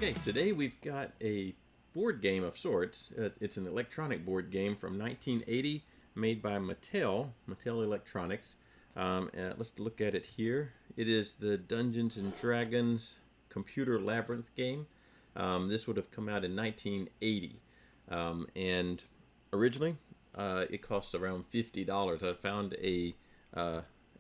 Okay, today we've got a board game of sorts. It's an electronic board game from 1980 made by Mattel Electronics. Let's look at it here. It is the Dungeons and Dragons computer Labyrinth game. This would have come out in 1980. And originally, it cost around $50. I found a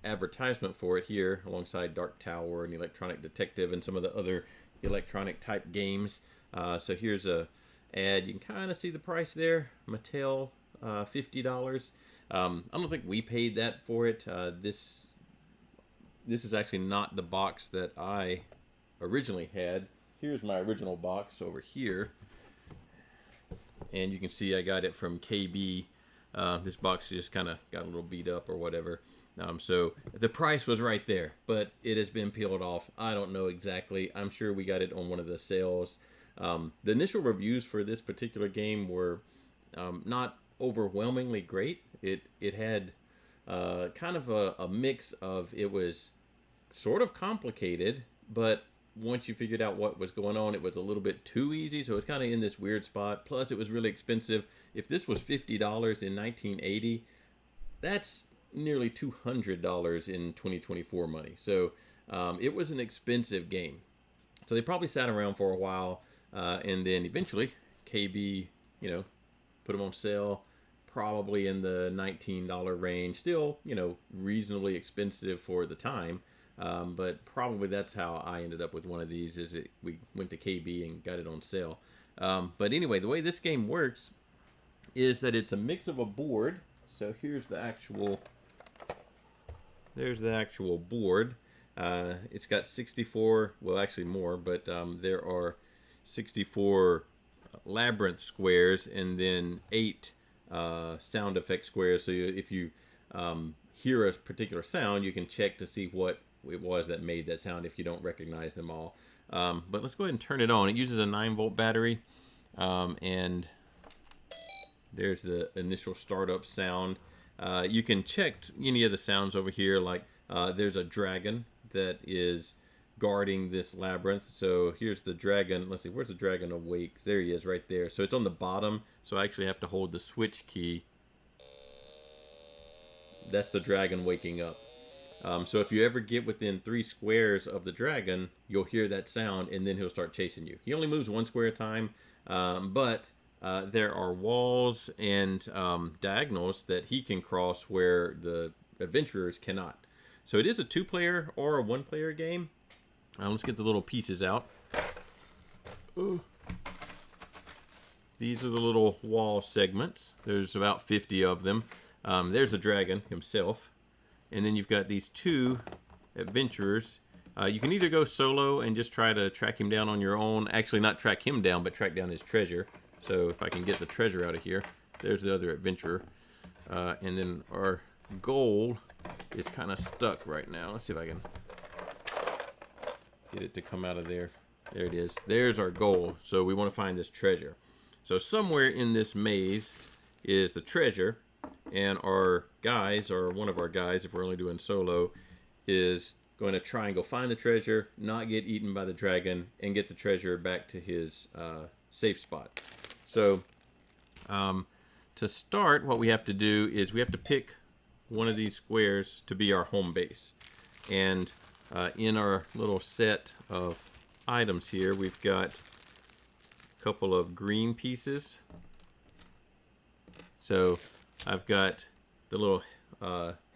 advertisement for it here alongside Dark Tower and Electronic Detective and some of the other electronic type games. So here's a ad. You can kind of see the price there. Mattel, $50. I don't think we paid that for it. This is actually not the box that I originally had. Here's my original box over here, and you can see I got it from KB. This box just kind of got a little beat up or whatever. So the price was right there, but it has been peeled off. I don't know exactly. I'm sure we got it on one of the sales. The initial reviews for this particular game were not overwhelmingly great. It had kind of a mix of, it was sort of complicated, but once you figured out what was going on, it was a little bit too easy. So it's kind of in this weird spot. Plus, it was really expensive. If this was $50 in 1980, that's nearly $200 in 2024 money. So it was an expensive game. So they probably sat around for a while, and then eventually KB, put them on sale, probably in the $19 range. Still, reasonably expensive for the time. But probably that's how I ended up with one of these. We went to KB and got it on sale. But anyway, the way this game works is that it's a mix of a board. So here's the actual. There's the actual board. It's got 64, well actually more, but there are 64 labyrinth squares and then 8 sound effect squares. So if you hear a particular sound, you can check to see what it was that made that sound if you don't recognize them all. But let's go ahead and turn it on. It uses a 9-volt battery, and there's the initial startup sound. You can check any of the sounds over here, like there's a dragon that is guarding this labyrinth. So here's the dragon. Let's see, where's the dragon awake? There he is right there. So it's on the bottom, so I actually have to hold the switch key. That's the dragon waking up. So if you ever get within 3 squares of the dragon, you'll hear that sound, and then he'll start chasing you. He only moves 1 square at a time, but there are walls and diagonals that he can cross where the adventurers cannot. So it is a 2-player or a 1-player game. Let's get the little pieces out. Ooh. These are the little wall segments. There's about 50 of them. There's the dragon himself. And then you've got these 2 adventurers. You can either go solo and just try to track him down on your own. Actually, not track him down, but track down his treasure. So if I can get the treasure out of here, there's the other adventurer. And then our goal is kind of stuck right now. Let's see if I can get it to come out of there. There it is. There's our goal. So we want to find this treasure. So somewhere in this maze is the treasure. And our guys, or one of our guys, if we're only doing solo, is going to try and go find the treasure, not get eaten by the dragon, and get the treasure back to his safe spot. So to start, what we have to do is we have to pick one of these squares to be our home base. And in our little set of items here, we've got a couple of green pieces. So I've got the little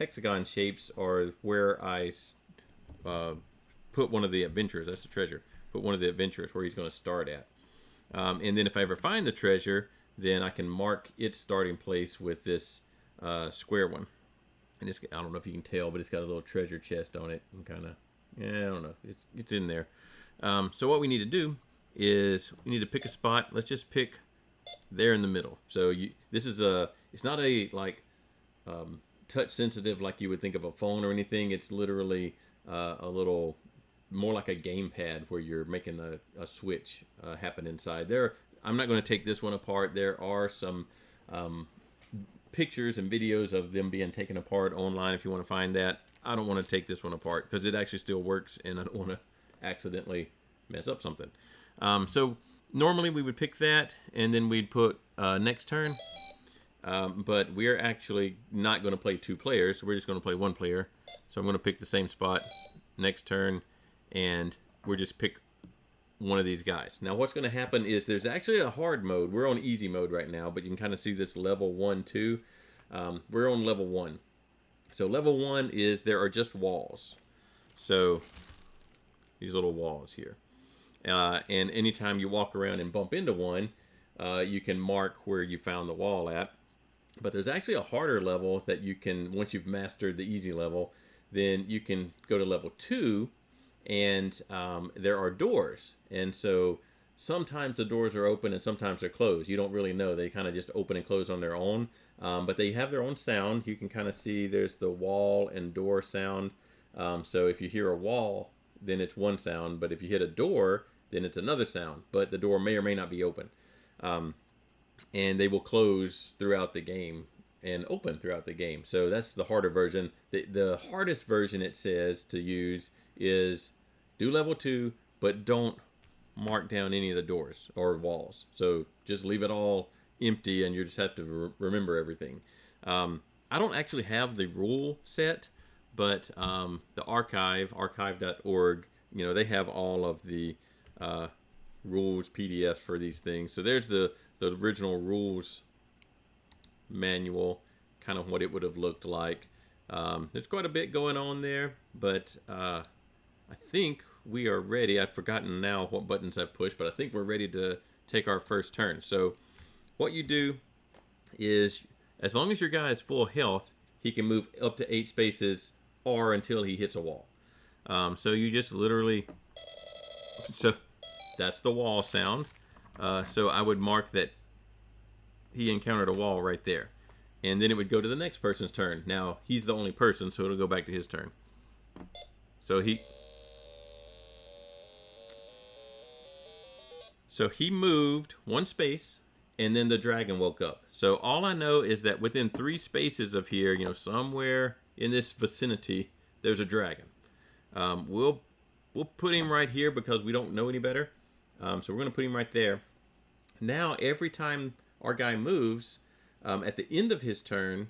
hexagon shapes are where I put one of the adventurers. That's the treasure. Put one of the adventurers where he's going to start at. And then if I ever find the treasure, then I can mark its starting place with this square one. And I don't know if you can tell, but it's got a little treasure chest on it. And kind of, I don't know. It's in there. So what we need to do is we need to pick a spot. Let's just pick there in the middle. So this is it's not a touch sensitive like you would think of a phone or anything. It's literally a little more like a gamepad where you're making a switch happen inside there. I'm not going to take this one apart. There are some pictures and videos of them being taken apart online if you want to find that. I don't want to take this one apart because it actually still works, and I don't want to accidentally mess up something. So normally we would pick that, and then we'd put next turn. But we're actually not going to play 2 players. We're just going to play 1 player. So I'm going to pick the same spot next turn, and we're just pick one of these guys. Now what's going to happen is there's actually a hard mode. We're on easy mode right now, but you can kind of see this level 1, 2. We're on level 1. So level 1 is there are just walls. So these little walls here. And anytime you walk around and bump into one, you can mark where you found the wall at. But there's actually a harder level that you can, once you've mastered the easy level, then you can go to level 2, and there are doors. And so sometimes the doors are open and sometimes they're closed. You don't really know. They kind of just open and close on their own. But they have their own sound. You can kind of see there's the wall and door sound. So if you hear a wall, then it's one sound. But if you hit a door, then it's another sound. But the door may or may not be open. And they will close throughout the game and open throughout the game. So that's the harder version. The hardest version, it says, to use is do level 2, but don't mark down any of the doors or walls. So just leave it all empty, and you just have to remember everything. I don't actually have the rule set, but the archive.org, they have all of the rules PDF for these things. So there's the original rules manual, kind of what it would have looked like. There's quite a bit going on there, but I think we are ready. I've forgotten now what buttons I've pushed, but I think we're ready to take our first turn. So what you do is, as long as your guy is full health, he can move up to 8 spaces or until he hits a wall. So you just literally, so that's the wall sound. So I would mark that he encountered a wall right there. And then it would go to the next person's turn. Now, he's the only person, so it'll go back to his turn. So he moved 1 space, and then the dragon woke up. So all I know is that within 3 spaces of here, somewhere in this vicinity, there's a dragon. We'll put him right here because we don't know any better. So we're going to put him right there. Now, every time our guy moves, at the end of his turn,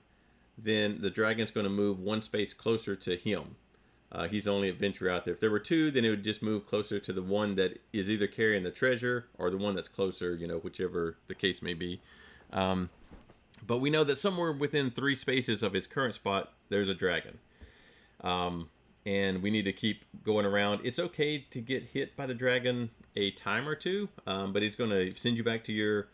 then the dragon's going to move 1 space closer to him. He's the only adventurer out there. If there were 2, then it would just move closer to the one that is either carrying the treasure or the one that's closer, whichever the case may be. But we know that somewhere within 3 spaces of his current spot, there's a dragon. And we need to keep going around. It's okay to get hit by the dragon a time or 2, but he's going to send you back to your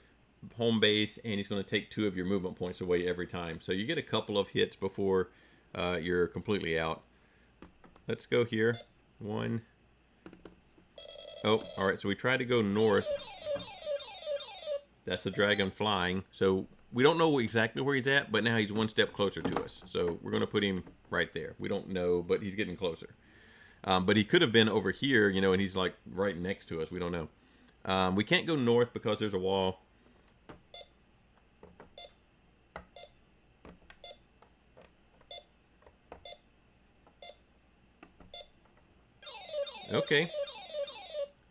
home base, and he's going to take 2 of your movement points away every time. So you get a couple of hits before you're completely out. Let's go here. 1. Oh, all right. So we tried to go north. That's the dragon flying. So we don't know exactly where he's at, but now he's 1 step closer to us. So we're going to put him right there. We don't know, but he's getting closer. But he could have been over here, and he's like right next to us. We don't know. We can't go north because there's a wall. Okay.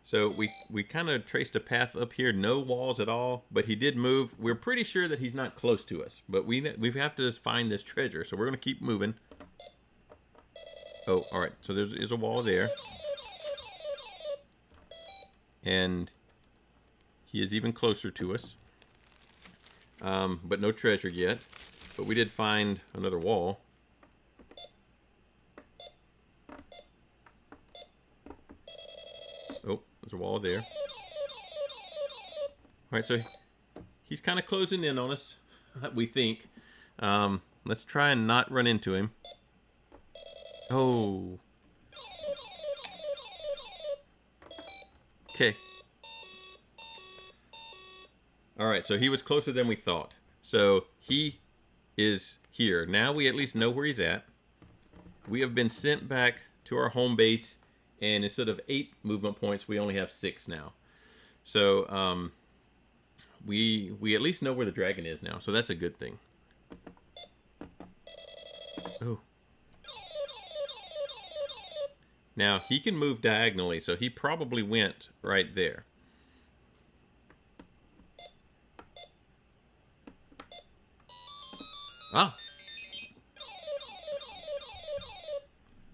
So we kind of traced a path up here, no walls at all, but he did move. We're pretty sure that he's not close to us, but we have to find this treasure, so we're going to keep moving. Oh, all right. So there's a wall there. And he is even closer to us. But no treasure yet. But we did find another wall. Oh, there's a wall there. All right, so he's kind of closing in on us, we think. Let's try and not run into him. Oh. Okay. All right, so he was closer than we thought. So he is here. Now we at least know where he's at. We have been sent back to our home base, and instead of 8 movement points, we only have 6 now. So we at least know where the dragon is now, so that's a good thing. Oh. Now, he can move diagonally, so he probably went right there. Ah,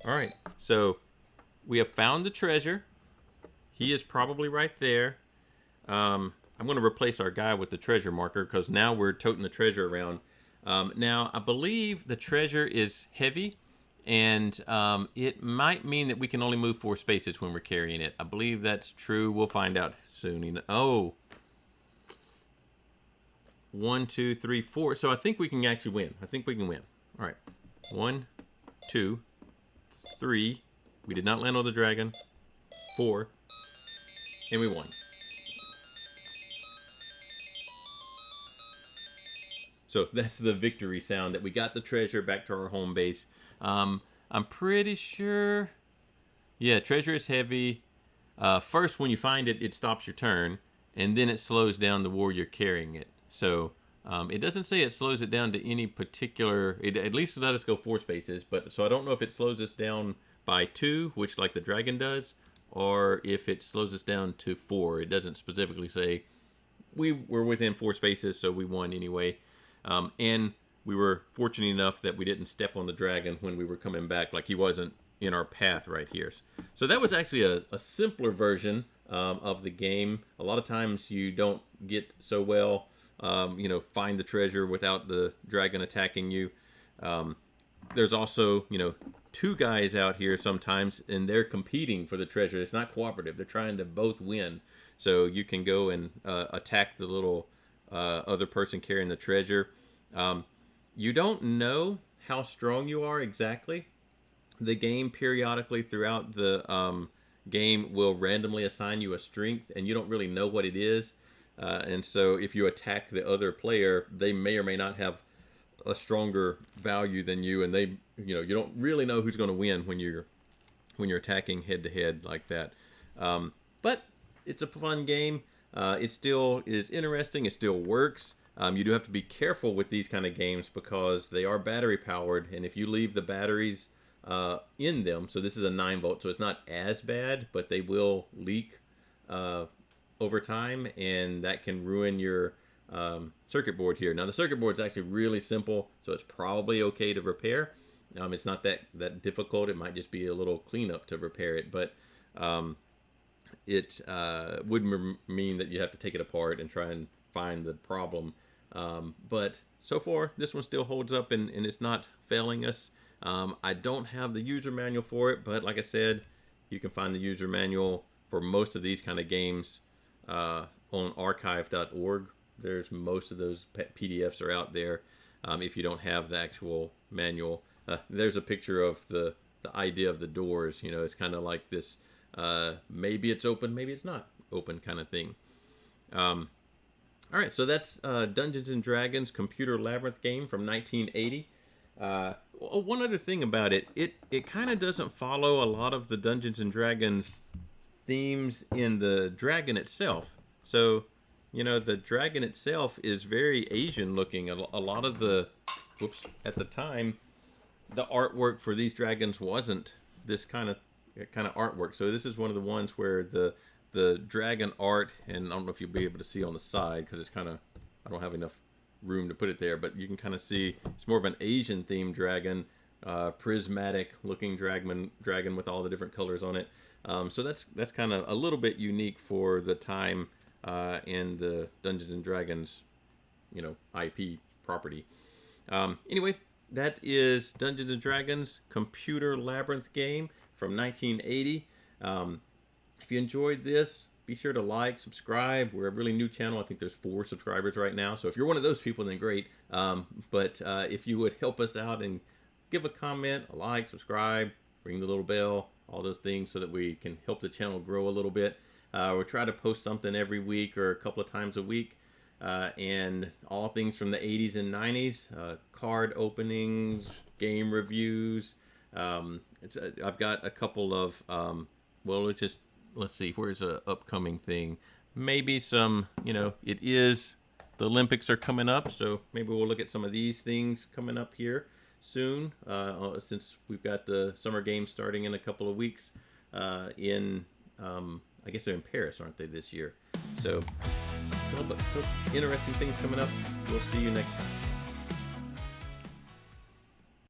all right. So we have found the treasure. He is probably right there. I'm going to replace our guy with the treasure marker because now we're toting the treasure around. Now, I believe the treasure is heavy, and it might mean that we can only move 4 spaces when we're carrying it. I believe that's true. We'll find out soon. Oh, 1, 2, 3, 4. So I think we can actually win. I think we can win. All right. 1, 2, 3. We did not land on the dragon. 4. And we won. So that's the victory sound that we got the treasure back to our home base. I'm pretty sure. Yeah, treasure is heavy. First, when you find it, it stops your turn, and then it slows down the warrior carrying it. So it doesn't say it slows it down to any particular. It at least let us go 4 spaces, but so I don't know if it slows us down by 2, which like the dragon does, or if it slows us down to 4. It doesn't specifically say. We were within 4 spaces, so we won anyway. And we were fortunate enough that we didn't step on the dragon when we were coming back, like he wasn't in our path right here. So that was actually a simpler version of the game. A lot of times you don't get so well, find the treasure without the dragon attacking you. There's also, 2 guys out here sometimes, and they're competing for the treasure. It's not cooperative. They're trying to both win. So you can go and attack the little other person carrying the treasure. You don't know how strong you are exactly. The game periodically throughout the game will randomly assign you a strength, and you don't really know what it is. And so if you attack the other player, they may or may not have a stronger value than you, and they, you don't really know who's going to win when you're attacking head to head like that. But it's a fun game. It still is interesting. It still works. You do have to be careful with these kind of games because they are battery powered, and if you leave the batteries in them, so this is a 9-volt, so it's not as bad, but they will leak over time, and that can ruin your circuit board here. Now the circuit board is actually really simple, so it's probably okay to repair. It's not that difficult. It might just be a little cleanup to repair it, but it wouldn't mean that you have to take it apart and try and find the problem. But so far, this one still holds up and it's not failing us. I don't have the user manual for it, but like I said, you can find the user manual for most of these kind of games on archive.org. There's most of those PDFs are out there if you don't have the actual manual. There's a picture of the idea of the doors. It's kind of like this, maybe it's open, maybe it's not open kind of thing. All right, so that's Dungeons and Dragons Computer Labyrinth game from 1980. One other thing about it kind of doesn't follow a lot of the Dungeons and Dragons themes in the dragon itself. So, the dragon itself is very Asian looking. A lot of the, at the time, the artwork for these dragons wasn't this kind of artwork. So this is one of the ones where the dragon art, and I don't know if you'll be able to see on the side because it's kind of, I don't have enough room to put it there, but you can kind of see it's more of an Asian themed dragon, prismatic looking dragon with all the different colors on it. So that's kind of a little bit unique for the time and the Dungeons and Dragons, IP property. Anyway, that is Dungeons and Dragons Computer Labyrinth game from 1980. If you enjoyed this, be sure to like, subscribe. We're a really new channel. I think there's 4 subscribers right now. So if you're one of those people, then great. But if you would help us out and give a comment, a like, subscribe, ring the little bell, all those things so that we can help the channel grow a little bit. We'll try to post something every week or a couple of times a week. And all things from the 80s and 90s, card openings, game reviews. I've got a couple of, let's see, where's an upcoming thing? Maybe some, it is, the Olympics are coming up, so maybe we'll look at some of these things coming up here soon, since we've got the summer games starting in a couple of weeks I guess they're in Paris, aren't they, this year? So, interesting things coming up. We'll see you next time.